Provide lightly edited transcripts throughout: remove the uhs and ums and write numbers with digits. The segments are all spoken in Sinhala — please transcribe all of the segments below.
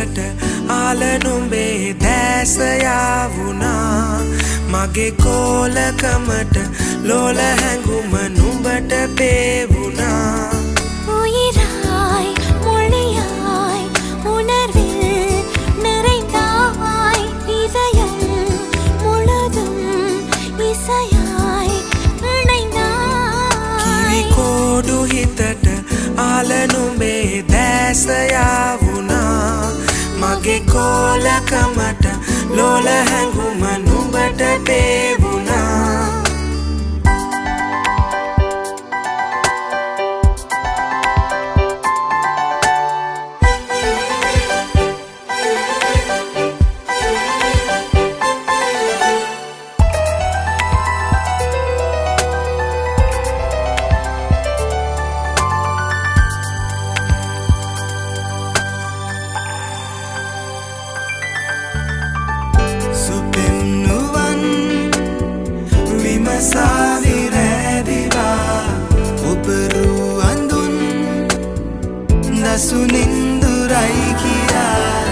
හිතට ආල නුඹේ දැස යාවුනා මගේ කෝලකමට ලෝල හැඟුම නුඹට පේවුනා உயிராய் மொழியாய் உணர்வில் நிறைந்தாய் இதயம் முழுதும் இசையாய் இணைந்தாய் කිරිකෝඩු හිතට ආල නුඹේ දැස යාවුනා මගේ කෝලකමට ලෝල හැඟුම නුඹට පේවුනා சுனிந்துரை கியார்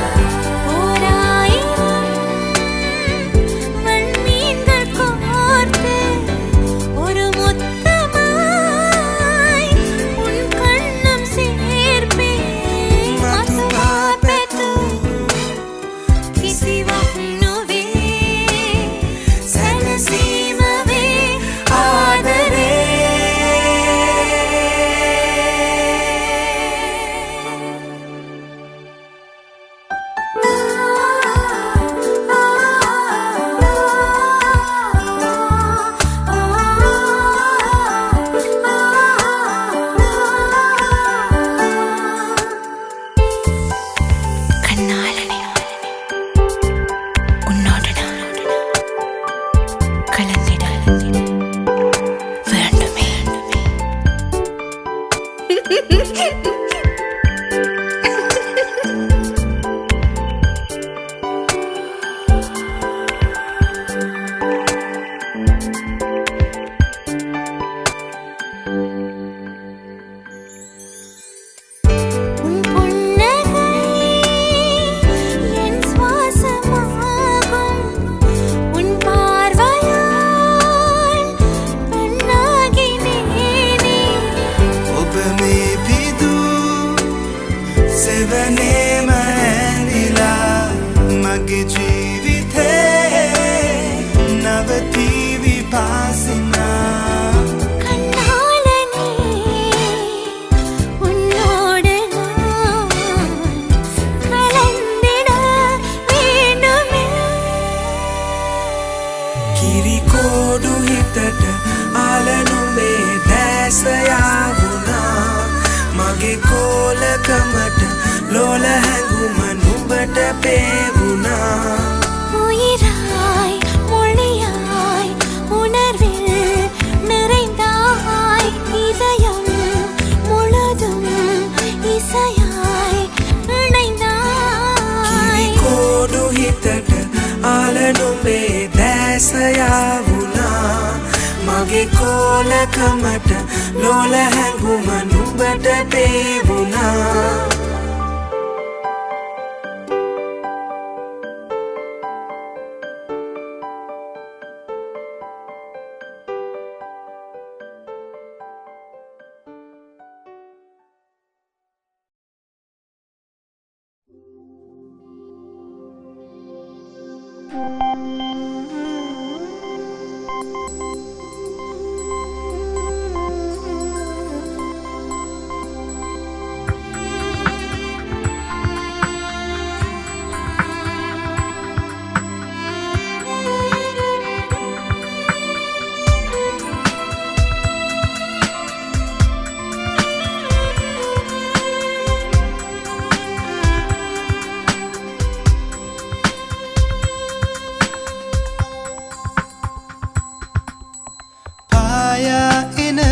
ஓராயிரம் வண்ணீர்கள் கோர்த்து ஒரு முத்தமாய் உன் கண்ணம் சேர்ப்பேன் மதுபாபெத்து கிசிவனுவே சலசீமவே ஆதரே කිරිකෝඩු හිතට ආල නුඹේ දැස යාවුනා මගේ කෝලකමට ලෝල හැඟුම නුඹට පේවුනා உயிராய் மொழியாய் உணர்வில் நிறைந்தாய் இதயம் முழுதும் இசையாய் இணைந்தாய் කිරිකෝඩු හිතට ආල නුඹේ දැස යාවුනා මගේ කෝලකමට ලෝල හැඟුම නුඹට පේවුනා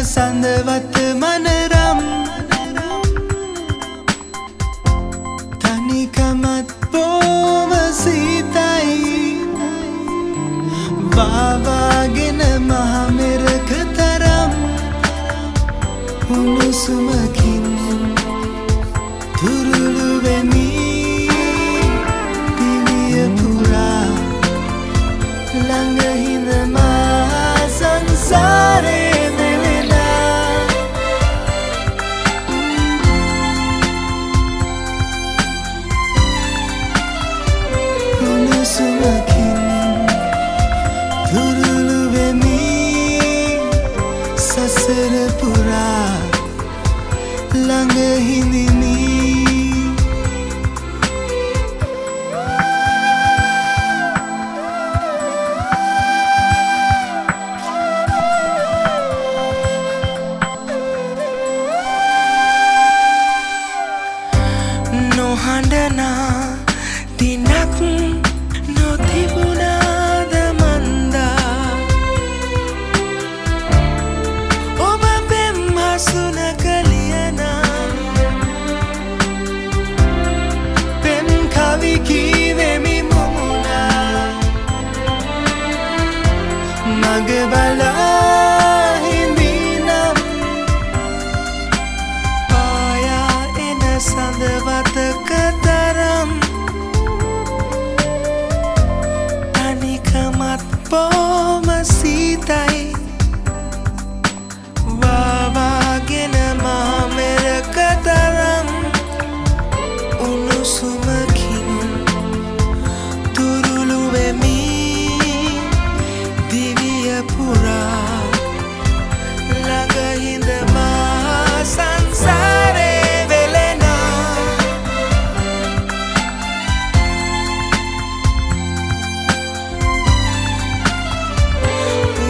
සඳවත් මනරම් තනිකමත් බොම සීතයි වාවාගෙන මහමෙරක තරම් උණුසුමකින් තුරුළු වෙමි සසර පුරා ළඟ හිඳිමි නොහඬනා දිනක් නොතිබුණාද මන්දා ඔබ පෙම් හසුනක ලියනා පෙම් කවි කීවෙමි මුමුණා මග බලා හිඳිනම් පායා එන සඳවතක තරම් තනිකමත් බොම සීතයි වාවාගෙන මාමෙරක තරම් උණුසුමකින් තුරුළු වෙමි දිවිය පුරා ළඟ හිඳ මා සංසාරේ වෙලෙනා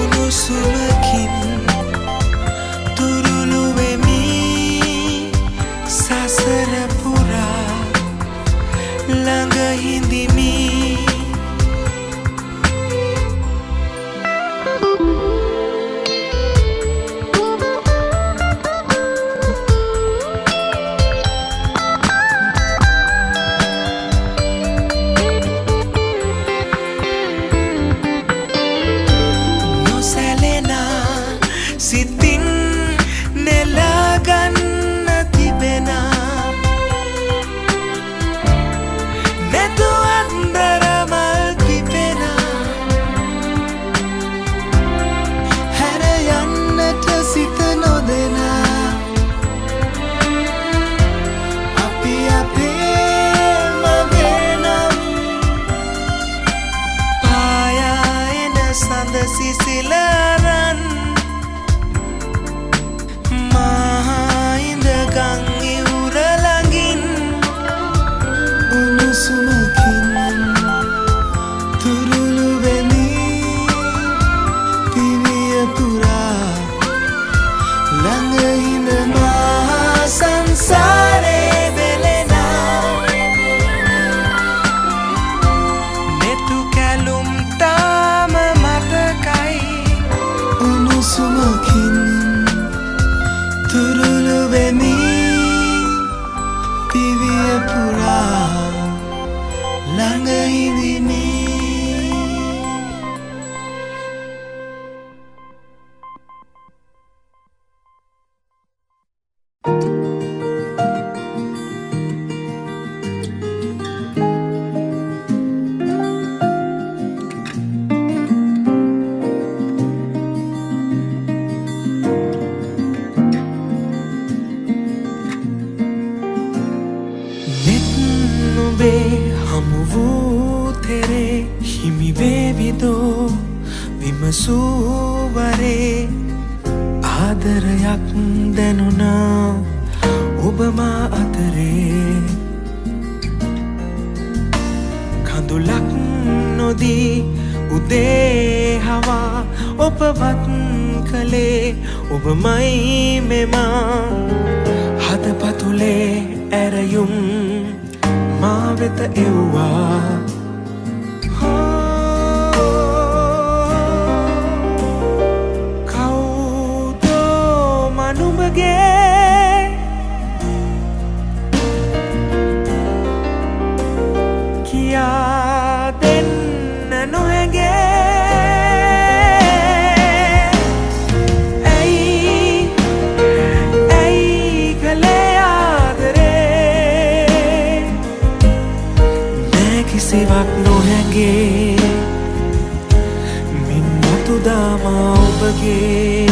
උණුසුමකින් තුරුළු වෙමි සසර පුරා ළඟ හිඳිමි සිතින් නෙලාගන්න තිබෙනා නැතු අන්දරමල් පිපෙනා හැර යන්නට සිත නොදෙනා අපි අපේම වෙනම් පායා එන සඳ සිසිලරන් මහින්දගං ඉවුර ළඟින් උණුසුමකින් තුරුළු වෙමි දිවිය පුරා ළඟ හිඳ මා සංසාරේ වෙලෙනා නෙතු කැලුම් තාම මතකයි උණුසුමකින් තුරුළු වෙමි දිවිය පුරා ළඟ හිඳිමි නෙත් නුඹේ හමු වූ තෙරේ හිමි වේවිදෝ විමසූ වරේ ආදරයක් දැනුණා ඔබ මා අතරේ කඳුලක් නොදී උදේ හවා ඔබවත් කළේ ඔබමයි මෙමා හදපතුලේ ඇරයුම් මා වෙත එව්වා කවුදෝ මනුඹගේ කියා දෙන්න නොහැගේ කිසිවක් නොහැගේ මින් මතුදාමා ඔබගේ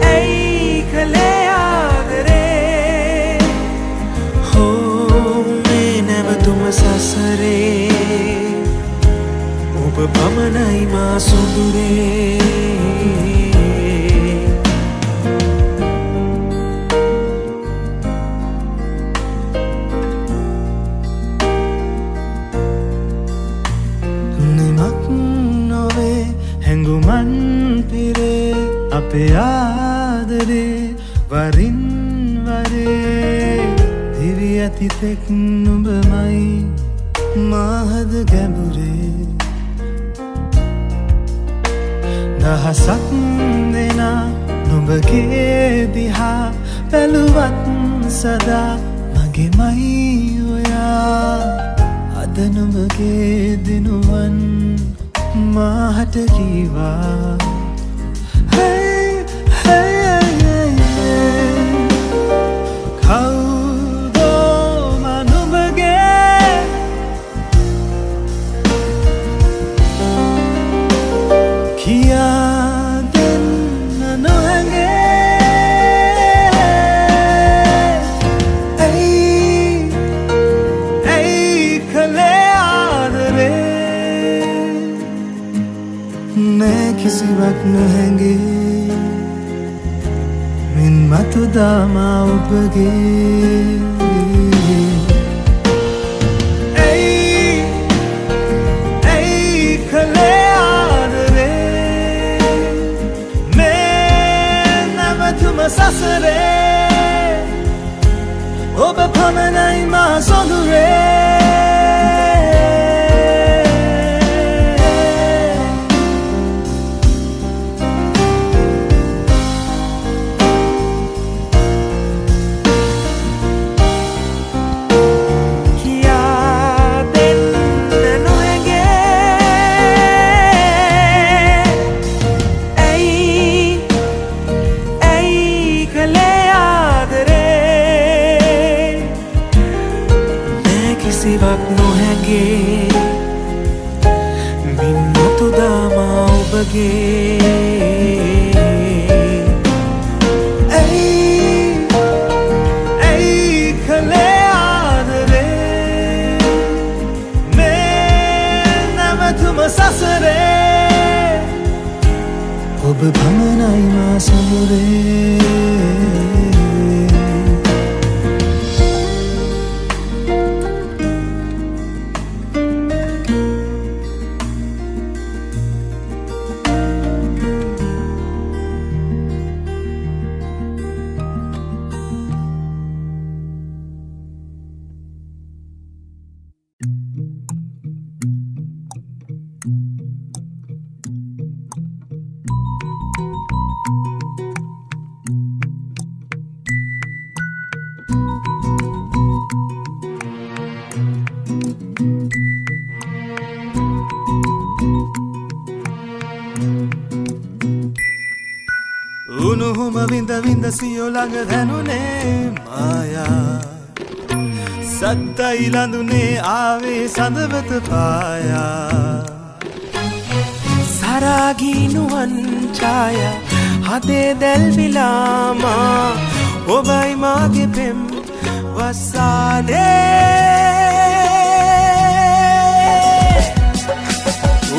ඇයි කළේ ආදරේ හෝ මේ නැවතුම සසරේ ඔබ පමණ පමණයි මා සොඳුරේ හැඟුමන් පිරේ අපේ ආදරේ වරින් වරේ දිවි ඇති තෙක් නුඹමයි මාහද ගැඹුරේ දහසක් දෙනා නුඹගේ දිහා බැලුවත් සදා මගේමයි ඔයා අද නුඹගේ දිනුවන් මාහට කීවා කවුදෝ මනුඹගේ කියා දෙන්න නොහැගේ ඇයි කළේ ආදරේ නෑ කිසිවක් නොහැඟේ මින් මතුදාමා ඔබගේ ඇයි කළේ ආදරේ මේ නැවතුම සසරේ ඔබ පමණයි මා සොඳුරේ කිසිවක් නොහැගේ මින් මතුදාමා ඔබගේ ඇයි කළේ ආදරේ මේ නැවතුම සසරේ ඔබ පමණයි මා සොඳුරේ උණුහුම විඳ විඳ සියෝ ළඟ දැනුනේ මායා සත්තයි ලඳුනේ ආවේ සඳවත පායා සරාගී නුවන් ඡායා හදේ දැල්විලාමා ඔබයි මාගේ පෙම් වස්සානේ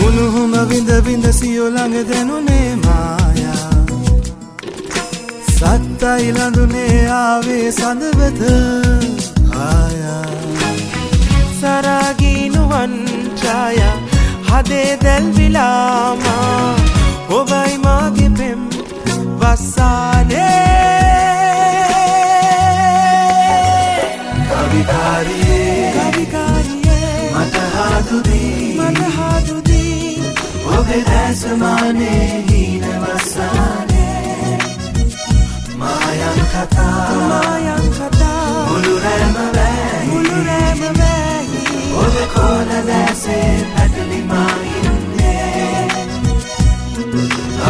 උණුහුම විඳ විඳ සියෝ ළඟ දැනුනේ මායා සත්තයි ලඳුනේ ආවේ සඳවත ආයා සරාගී නුවන් ඡායා හදේ දැල්විලාමා ඔබයි මාගේ පෙම් වස්සානේ කවිකාරියේ මට හාදුදී ඔබේ දැසමානේ හීන වස්සානේ මායන් කතා මුළු රැම වැහි ඔබ කොන දැසේ පැටලි මා ඉන්නේ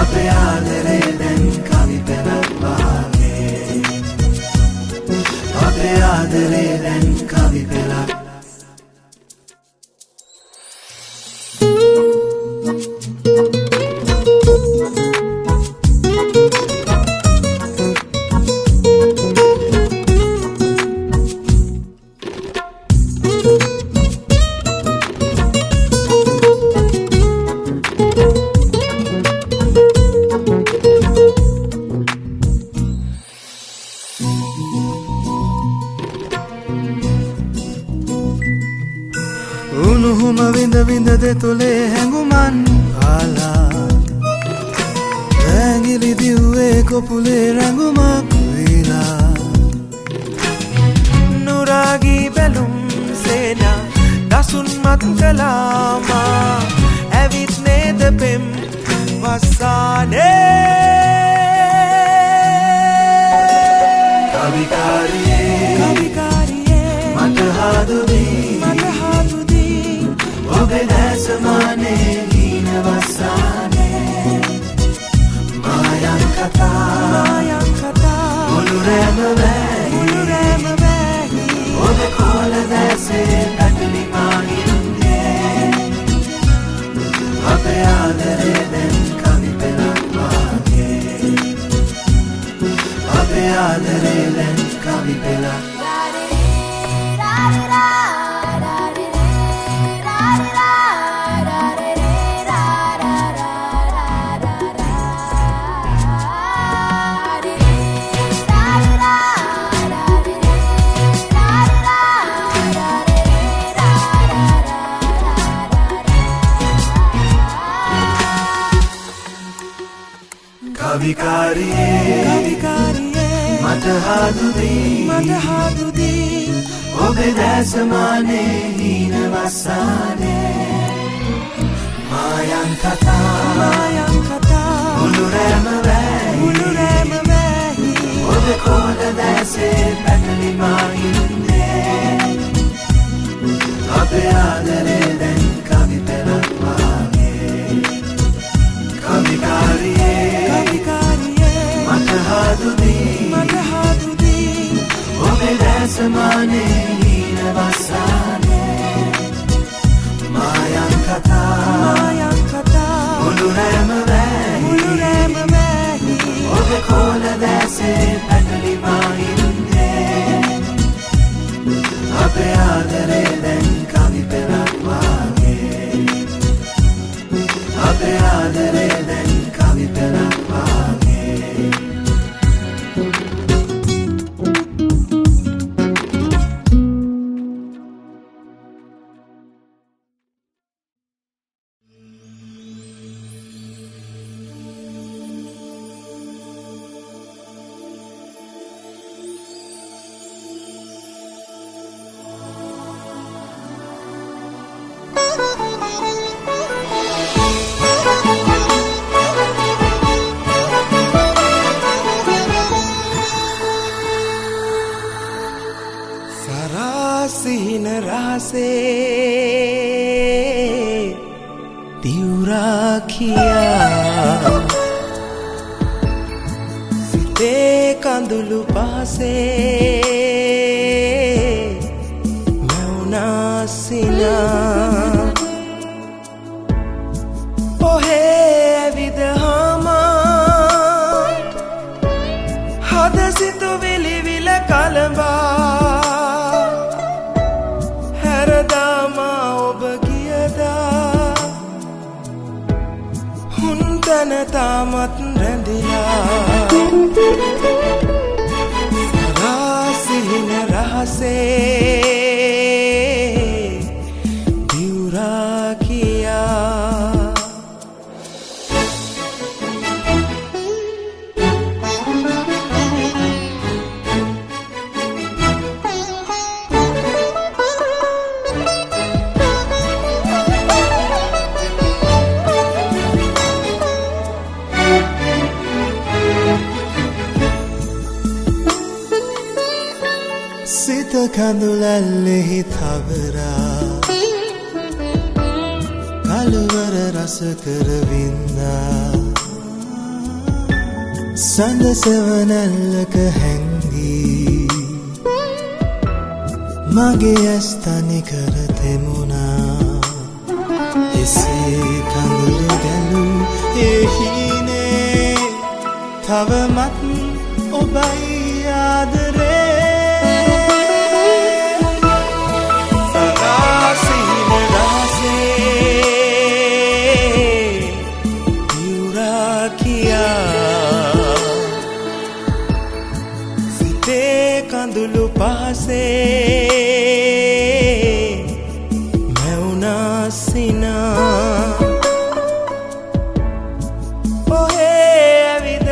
අපේ ආදරේ දැන් කවි පෙළක් වාගේ අපේ ආදරේ දැන් කවි පෙළක් ඇඟිලි දිව්වේ කොපුලේ රැඟුමක් වෙලා නුරාගී බැලුම් සේනා දසුන් මත් කලාමා ඇවිත් නේද පෙම් වස්සානේ කවිකාරියේ මට හාදුදී ඔබේ දැසමානේ හීන වස්සානේ මායන් කතා මුළුරෑම වැහි ඔබේ කොළ දැසේ පැටලි මාහින්නේ අපේ ආදරේ දැන් කවි පෙළක් වාගේ අපේ ආදරේ දැන් කවි පෙළක් කවිකාරියේ මට හාදුදී ඔබේ දැසමානේ හීන වස්සානේ මායන් කතා මුළුරෑම වැහි ඔබේ කොළ දැසේ පැටලි මාහින්නේ අපේ ආදරේ දැන් කවි පෙළක් වාගේ කවිකාරියේ මට හාදුදී ඔබේ දැසමානේ හීන වස්සානේ මායන් කතා මුළුරෑම වැහි ඔබේ කොළ දැසේ පැටලි මාහින්නේ අපේ ආදරේ දැන් කවි පෙළක් වාගේ අපේ ආදරේ දැන් කවි පෙළක් වාගේ සරාසින රහසේ දිවුරා කියා සිතේ කඳුළු පහසේ මැවුනා සිනා ඔහේ ඇවිද හාමා හද සිතුවිලි විල කලඹා තන තාමත් රැඳිලා සරාසින රහසේ දිවුරා කියා සිත කඳුලැල්ලෙහි තවරා කලවර රස කරවින්නා සඳ සෙවනැල්ලක හැංගී මගේ ඇස් තනි කර තෙමුණා එසේ කඳුළු ගැලූ එහිනේ තවමත් ඔබයි ආදරේ කඳුළු පහසේ මැවුනා සිනා ඔහේ ඇවිද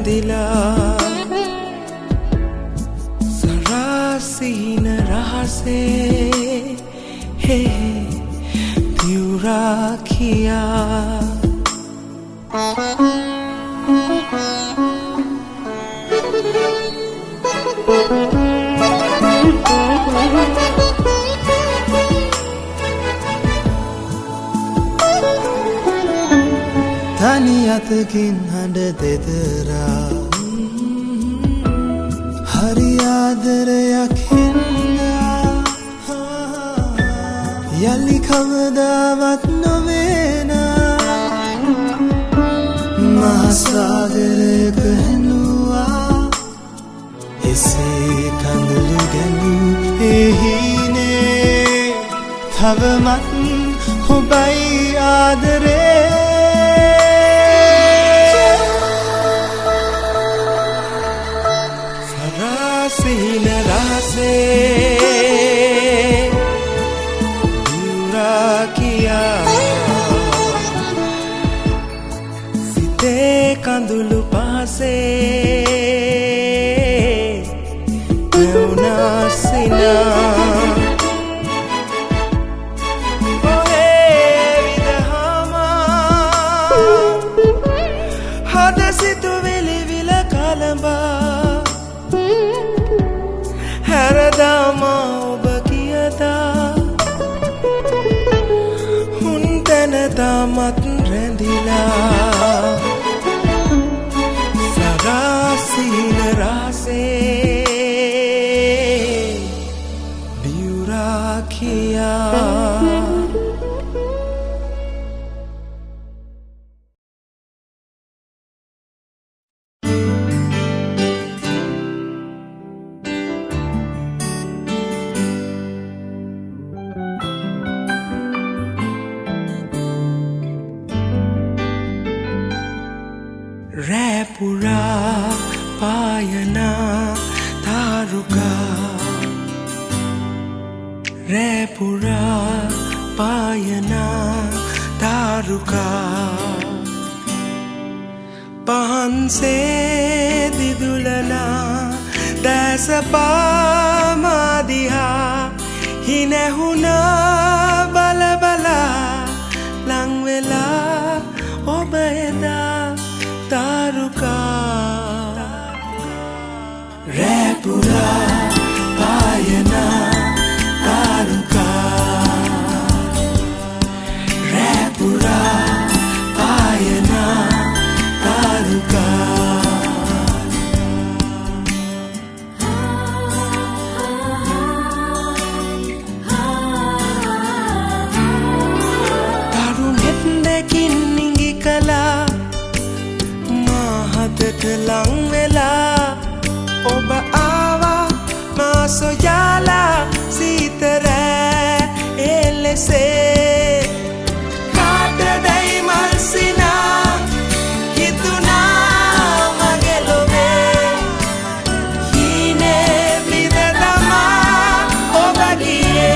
රැඳිලා සරාසීන රහසේ හේ දියුරා කියා තනි අතකින් හඬ දෙදරා හරි ආදරයක් හින්දා යලි කවදාවත් නොවේනා මහසාගරයක හැනුවා එසේ කඳුළු ගැනූ එහිනේ තවමත් ඔබයි ආදරේ සරාසීන රහසේ දියුරා කියා සිතේ කඳුළු පහසේ දෙවුනා සිනා හද සිතුවිලි විල කලඹා හැරදාමා ඔබ කියතා හුන් තැන තාමත් රැඳිලා සරාසීන රහසේ දියුරා කියා රැපුරා පායනා තාරුකා රැපුරා පායනා තාරුකා පහන්සේ දිදුලනා දැස පාමාදිහා හිනැහුණා බලබලා ලංවෙලා ඔබ එදා taruka repura payana taruka repura payana taruka tarumetnekin ningi kala lang vela oba awa maso yala sitare elese kata dai malsina hituna magelove hine vidadama oba giye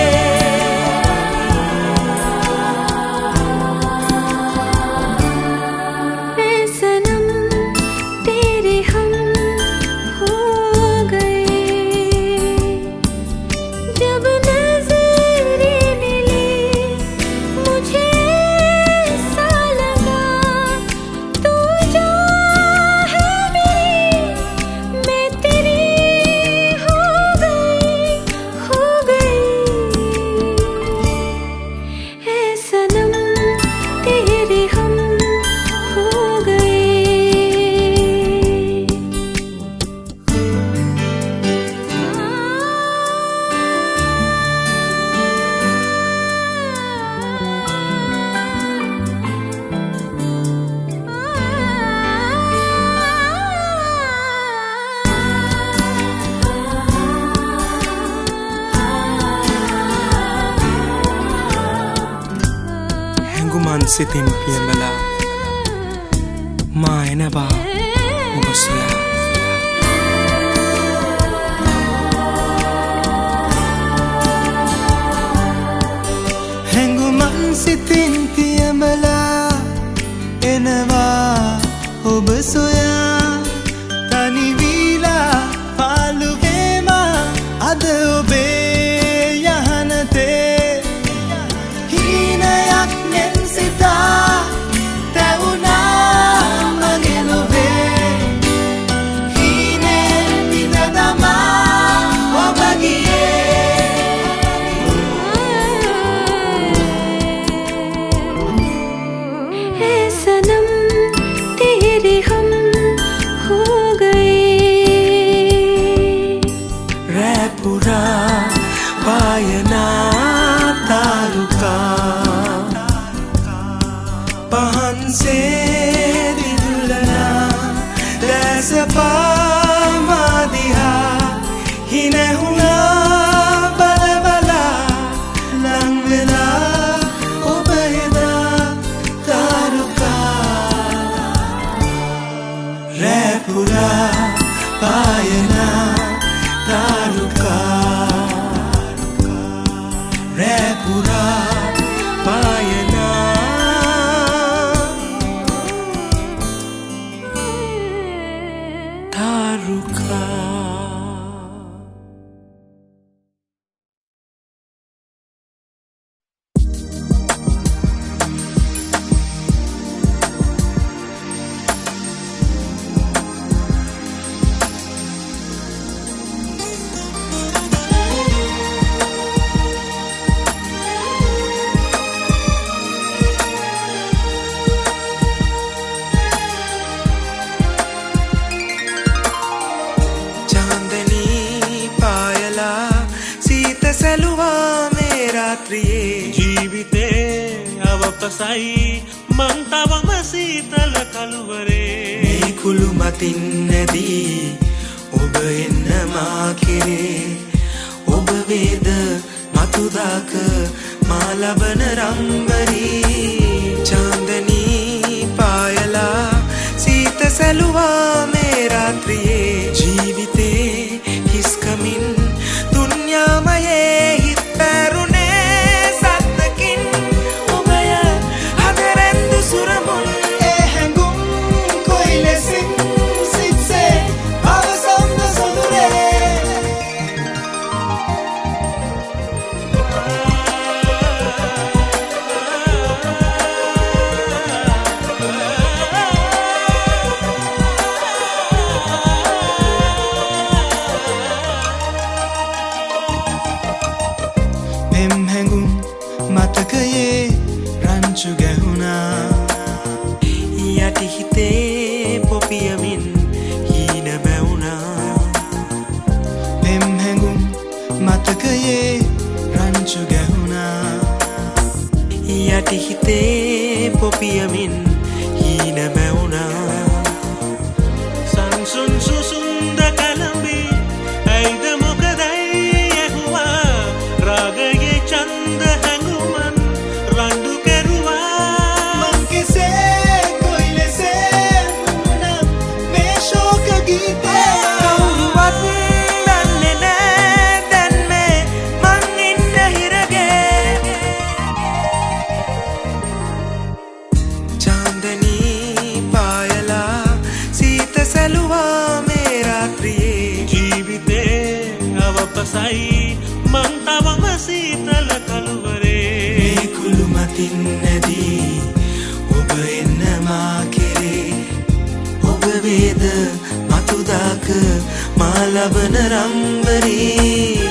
sitin piembala maena ba ubasya henguman sitin piembala enawa ubasya පහන්සේ දිදුලනා දැස පාමාදිහා හිනැහුණා බලබලා ලංවෙලා ඔබ එදා තාරුකා රැපුරා පායනා තාරුකා රැපුරා පායනා තාරුකා ජීවිතේ අවපසයි මං තවම සීතල කළුවරේ මේ කුළු මතින් නැදී ඔබ එන්න මා කෙරේ ඔබ වේද මතුදාක මා ලබන රම්බරී චාන්දනී පායලා සීත සැලුවා මේ රාත්‍රියේ ජීවිතේ හිස්කමින් දුන්යාමයේ මතකයේ රංචු ගැහුණා යටි හිතේ පොපියමින් හීන බැවුණා පෙම් හැඟුම් මතකයේ රංචු ගැහුණා යටි හිතේ පොපියමින් හීන බැවුණා සංසුන් සුසුන්ද කලඹි ඇයිද මොකදයි ඇහුවා රාගයේ චන්ද හැඟුමන් රණ්ඩු කෙරුවා මං කෙසේ කොයි ලෙසේ වුණා මේ ශෝක ගීතේ කවුරුවත් දන්නේ නෑ දැන් මේ මං ඉන්න හිරගේ චාන්දනී පායලා සීත සැලුවා මේ රාත්‍රියේ ජීවිතේ අවපසයි මං තවම සීතල කළුවරේ මේ කුළු මතින් නැදී ඔබ එන්න මා කෙරේ ඔබ වේද මතුදාක මා ලබන රම්බරී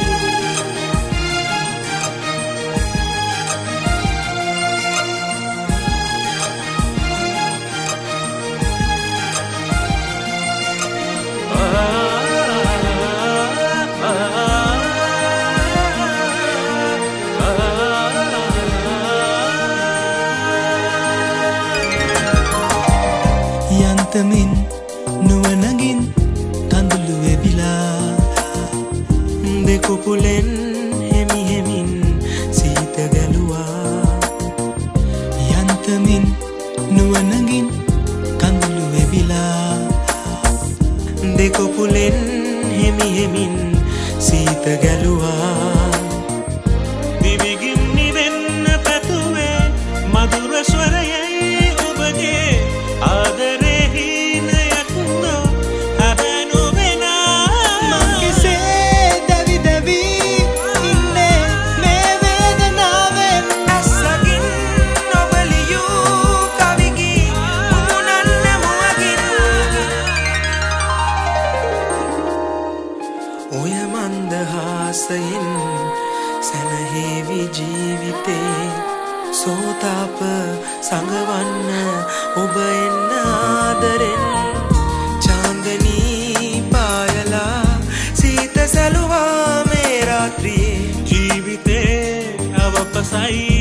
යන්තමින් නුවනගින් කඳුළු එබිලා දෙකුකුලෙන් හෙමි හෙමින් සීත ගැලුවා යන්තමින් නුවනගින් කඳුළු එබිලා දෙකුකුලෙන් හෙමි හෙමින් සීත ගැලුවා දිවිගින් නිවෙන්න පැතුවේ මధుර ස්වරයයි ඔබගේ ආදරේ හීනයක්දෝ හැබැනු වෙනා මං කෙසේ දැවි දැවි ඉන්නේ මේ වේදනාවෙන් ඇස්සකින් නොබලියූ කවිගි මුමුණන්න මුවගින් ඔය මන්දහාසයෙන් සැනහේවි ජීවිතේ සෝතාප සඟවන්න ඔබ එන්න ආදරෙන් චාන්දනී පායලා සීත සැලුවා මේ රාත්‍රියේ ජීවිතේ අවපසයි